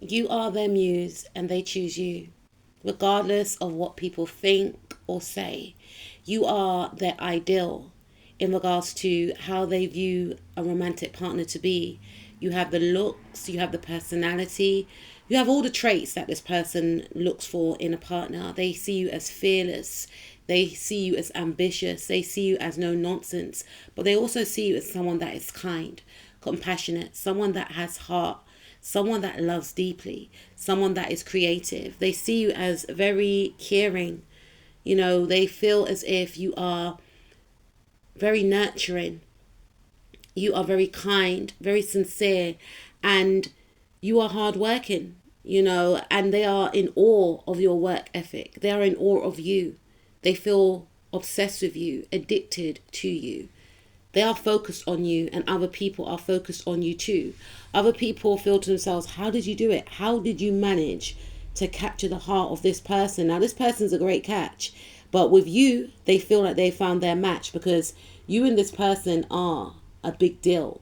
You are their muse and they choose you, regardless of what people think or say. You are their ideal in regards to how they view a romantic partner to be. You have the looks, you have the personality, you have all the traits that this person looks for in a partner. They see you as fearless. They see you as ambitious. They see you as no nonsense. But they also see you as someone that is kind, compassionate, someone that has heart, someone that loves deeply, someone that is creative. They see you as very caring. You know, they feel as if you are very nurturing. You are very kind, very sincere, and you are hardworking, you know, and they are in awe of your work ethic. They are in awe of you. They feel obsessed with you, addicted to you. They are focused on you, and other people are focused on you too. Other people feel to themselves, how did you do it? How did you manage to capture the heart of this person? Now, this person's a great catch, but with you, they feel like they found their match because you and this person are a big deal.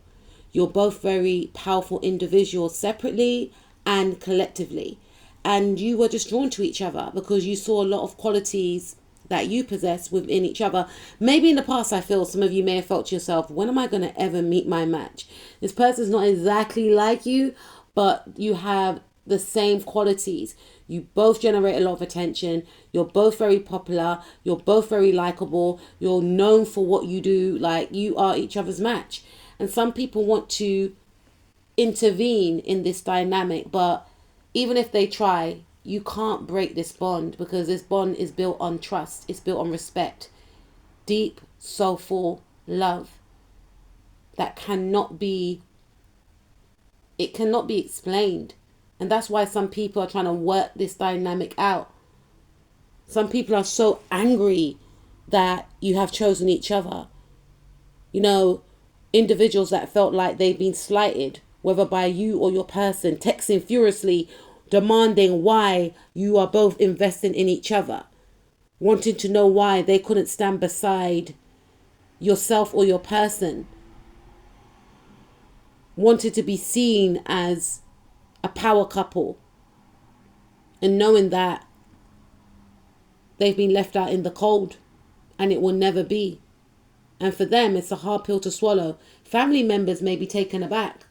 You're both very powerful individuals separately and collectively. And you were just drawn to each other because you saw a lot of qualities that you possess within each other. Maybe in the past, I feel some of you may have felt to yourself, when am I going to ever meet my match? This person's not exactly like you, but you have the same qualities. You both generate a lot of attention. You're both very popular. You're both very likable. You're known for what you do. Like, you are each other's match. And some people want to intervene in this dynamic, but even if they try, you can't break this bond because this bond is built on trust. It's built on respect. Deep, soulful love that cannot be explained. And that's why some people are trying to work this dynamic out. Some people are so angry that you have chosen each other. You know, individuals that felt like they've been slighted, whether by you or your person, texting furiously, demanding why you are both investing in each other, wanting to know why they couldn't stand beside yourself or your person, wanted to be seen as a power couple, and knowing that they've been left out in the cold and it will never be. And for them, it's a hard pill to swallow. Family members may be taken aback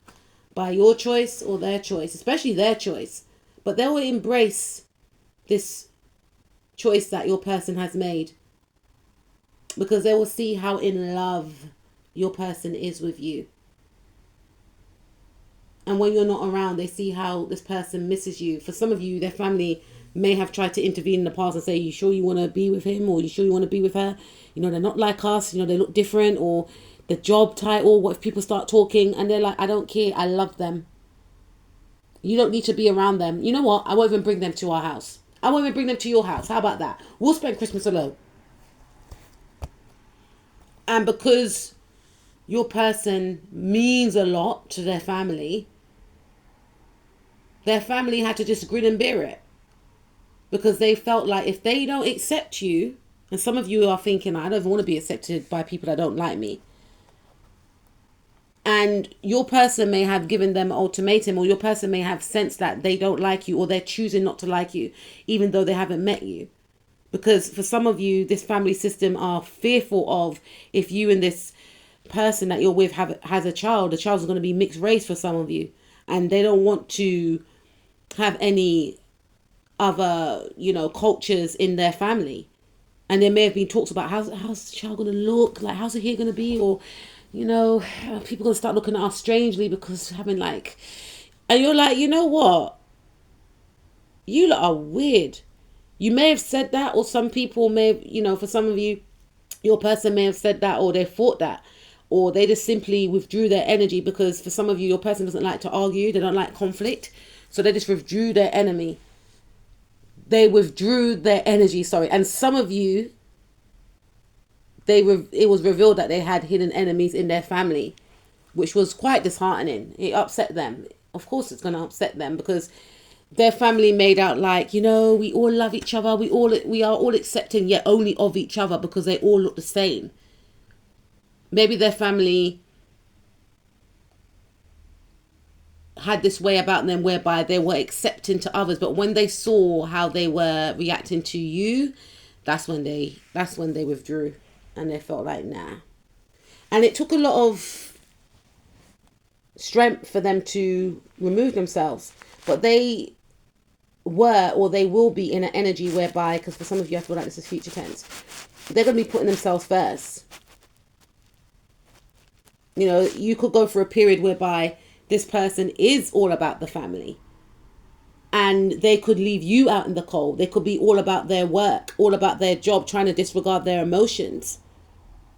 by your choice or their choice, especially their choice. But they will embrace this choice that your person has made because they will see how in love your person is with you. And when you're not around, they see how this person misses you. For some of you, their family may have tried to intervene in the past and say, you sure you want to be with him, or you sure you want to be with her? You know, they're not like us. You know, they look different, or the job title. What if people start talking and they're like, I don't care. I love them. You don't need to be around them. You know what? I won't even bring them to our house. I won't even bring them to your house. How about that? We'll spend Christmas alone. And because your person means a lot to their family had to just grin and bear it. Because they felt like if they don't accept you, and some of you are thinking, I don't even want to be accepted by people that don't like me. And your person may have given them an ultimatum, or your person may have sensed that they don't like you, or they're choosing not to like you, even though they haven't met you. Because for some of you, this family system are fearful of, if you and this person that you're with has a child, the child's going to be mixed race for some of you. And they don't want to have any other, cultures in their family. And there may have been talks about how's the child going to look, like how's the hair going to be, or people gonna start looking at us strangely because having and you're like, you know what? You lot are weird. You may have said that, or some people may have, for some of you, your person may have said that, or they thought that, or they just simply withdrew their energy because for some of you, your person doesn't like to argue. They don't like conflict. So they just withdrew their enemy. They withdrew their energy, sorry. And some of you, it was revealed that they had hidden enemies in their family, which was quite disheartening. It upset them. Of course it's going to upset them because their family made out like, we all love each other. We are all accepting, yet only of each other because they all look the same. Maybe their family had this way about them whereby they were accepting to others, but when they saw how they were reacting to you, that's when they withdrew, and they felt like, nah. And it took a lot of strength for them to remove themselves, but they were, or they will be, in an energy whereby, because for some of you I feel like this is future tense, they're going to be putting themselves first. You know, you could go for a period whereby this person is all about the family, and they could leave you out in the cold. They could be all about their work, all about their job, trying to disregard their emotions.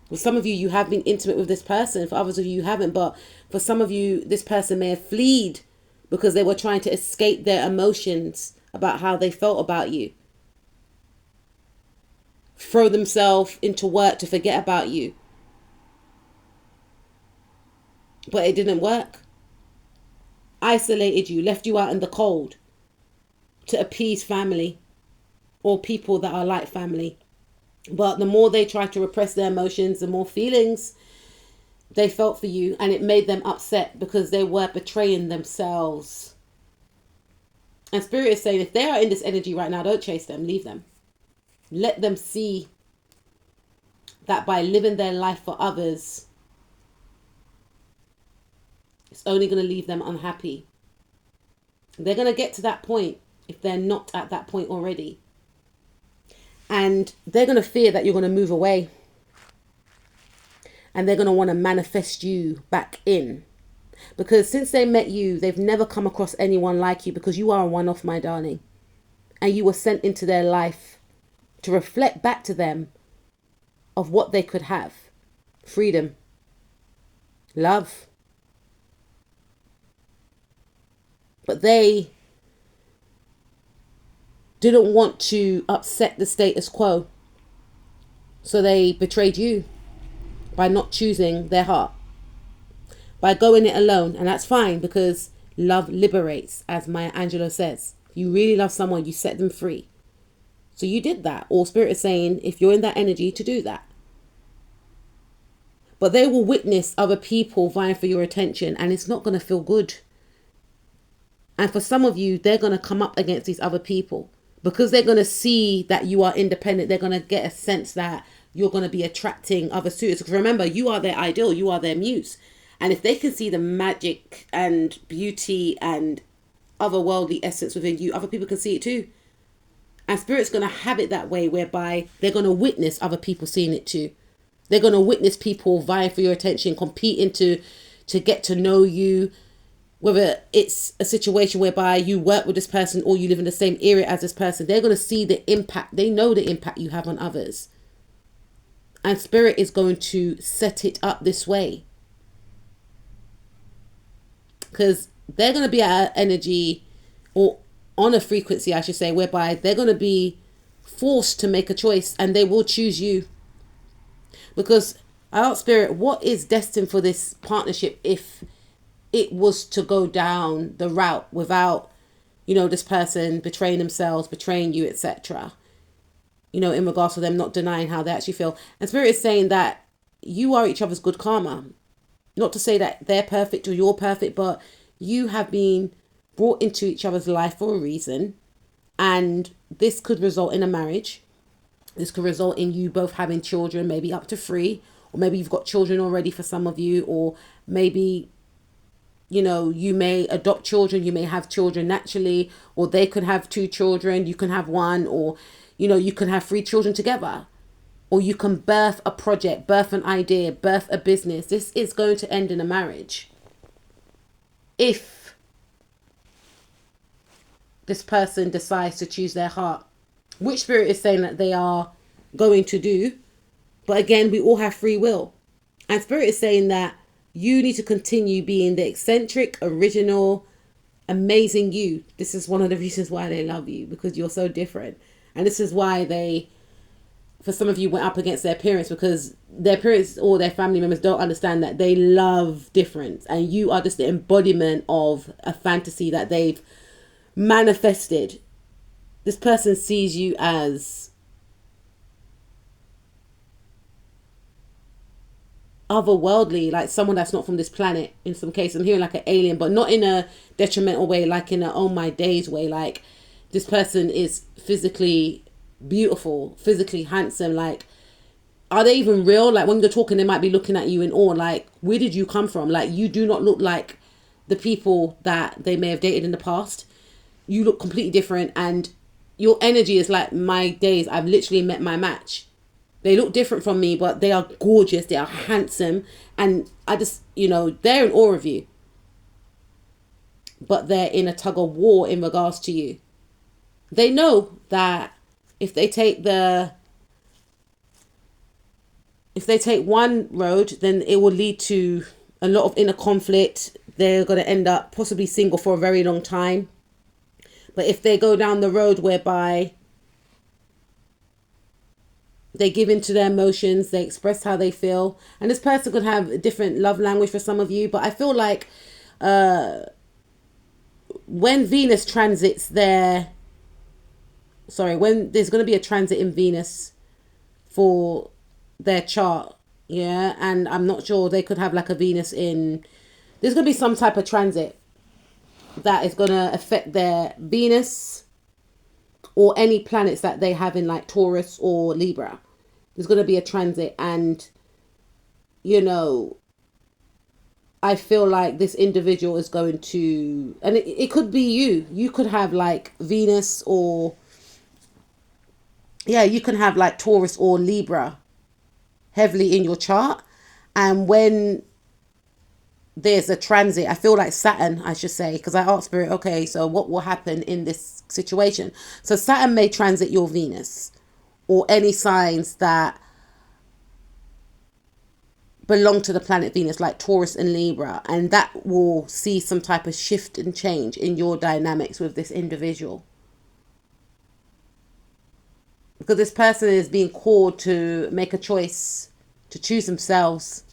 For some of you, you have been intimate with this person. For others of you, you haven't. But for some of you, this person may have fled because they were trying to escape their emotions about how they felt about you. Throw themselves into work to forget about you. But it didn't work. Isolated you, left you out in the cold to appease family or people that are like family. But the more they tried to repress their emotions, the more feelings they felt for you, and it made them upset because they were betraying themselves. And Spirit is saying, if they are in this energy right now, don't chase them, leave them. Let them see that by living their life for others, it's only going to leave them unhappy. They're going to get to that point if they're not at that point already. And they're going to fear that you're going to move away. And they're going to want to manifest you back in. Because since they met you, they've never come across anyone like you, because you are a one-off, my darling. And you were sent into their life to reflect back to them of what they could have. Freedom. Love. But they didn't want to upset the status quo. So they betrayed you by not choosing their heart, by going it alone. And that's fine, because love liberates, as Maya Angelou says. If you really love someone, you set them free. So you did that. All Spirit is saying, if you're in that energy, to do that. But they will witness other people vying for your attention, and it's not going to feel good. And for some of you, they're going to come up against these other people because they're going to see that you are independent. They're going to get a sense that you're going to be attracting other suitors. Because remember, you are their ideal. You are their muse. And if they can see the magic and beauty and otherworldly essence within you, other people can see it too. And Spirit's going to have it that way, whereby they're going to witness other people seeing it too. They're going to witness people vying for your attention, competing to get to know you. Whether it's a situation whereby you work with this person or you live in the same area as this person, they're going to see the impact. They know the impact you have on others. And Spirit is going to set it up this way. Because they're going to be at an energy, or on a frequency, I should say, whereby they're going to be forced to make a choice, and they will choose you. Because I ask Spirit, what is destined for this partnership if it was to go down the route without, this person betraying themselves, betraying you, etc. In regards to them not denying how they actually feel. And Spirit is saying that you are each other's good karma. Not to say that they're perfect or you're perfect, but you have been brought into each other's life for a reason. And this could result in a marriage. This could result in you both having children, maybe up to 3. Or maybe you've got children already for some of you. Or maybe you may adopt children, you may have children naturally, or they could have 2 children, you can have 1, or, you can have 3 children together, or you can birth a project, birth an idea, birth a business. This is going to end in a marriage. If this person decides to choose their heart, which Spirit is saying that they are going to do. But again, we all have free will. And Spirit is saying that you need to continue being the eccentric, original, amazing you. This is one of the reasons why they love you, because you're so different. And this is why they, for some of you, went up against their parents, because their parents or their family members don't understand that they love difference. And you are just the embodiment of a fantasy that they've manifested. This person sees you as otherworldly, like someone that's not from this planet. In some cases, I'm hearing like an alien, but not in a detrimental way, like in a oh my days way. Like this person is physically beautiful, physically handsome. Like, are they even real? Like when you're talking, they might be looking at you in awe. Like, where did you come from? Like, you do not look like the people that they may have dated in the past. You look completely different, and your energy is like my days. I've literally met my match. They look different from me, but they are gorgeous. They are handsome. And I just, they're in awe of you. But they're in a tug of war in regards to you. They know that if they take one road, then it will lead to a lot of inner conflict. They're going to end up possibly single for a very long time. But if they go down the road whereby they give into their emotions, they express how they feel. And this person could have a different love language for some of you. But I feel like when Venus transits when there's going to be a transit in Venus for their chart, yeah, and I'm not sure, they could have like a Venus there's going to be some type of transit that is going to affect their Venus or any planets that they have in like Taurus or Libra. There's going to be a transit, and I feel like this individual is going to, and it could be you could have like Venus or you can have like Taurus or Libra heavily in your chart. And when there's a transit, I feel like Saturn, I should say, because I asked Spirit, okay, so what will happen in this situation? So Saturn may transit your Venus or any signs that belong to the planet Venus, like Taurus and Libra, and that will see some type of shift and change in your dynamics with this individual. Because this person is being called to make a choice, to choose themselves.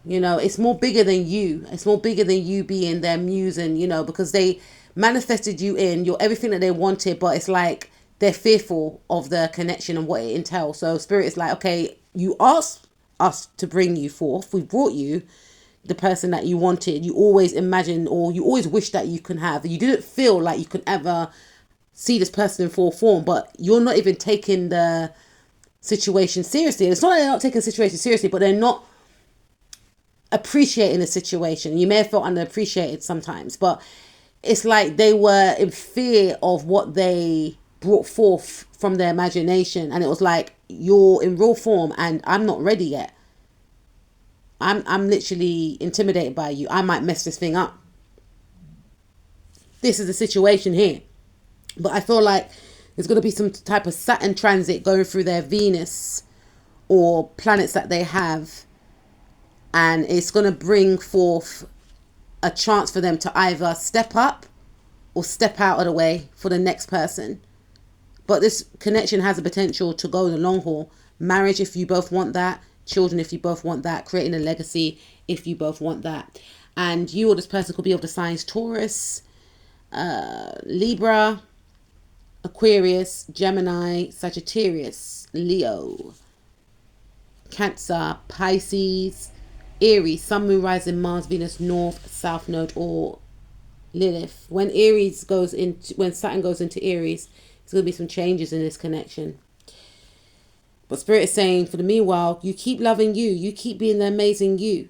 It's more bigger than you. It's more bigger than you being their muse, and because they manifested you in, you're everything that they wanted, but it's like they're fearful of the connection and what it entails. So Spirit is like, okay, you asked us to bring you forth. We brought you the person that you wanted. You always imagined, or you always wished that you could have. You didn't feel like you could ever see this person in full form, but you're not even taking the situation seriously. And it's not that they're not taking the situation seriously, but they're not appreciating the situation. You may have felt underappreciated sometimes, but it's like they were in fear of what they brought forth from their imagination, and it was like, you're in real form and I'm not ready yet. I'm literally intimidated by you. I might mess this thing up. This is the situation here. But I feel like there's going to be some type of Saturn transit going through their Venus or planets that they have, and it's going to bring forth a chance for them to either step up or step out of the way for the next person. But this connection has the potential to go in the long haul. Marriage, if you both want that. Children, if you both want that. Creating a legacy, if you both want that. And you or this person could be of the signs Taurus, Libra, Aquarius, Gemini, Sagittarius, Leo, Cancer, Pisces, Aries, Sun, Moon, Rising, Mars, Venus, North, South Node, or Lilith. When Saturn goes into Aries, there's going to be some changes in this connection. But Spirit is saying, for the meanwhile, you keep loving you. You keep being the amazing you.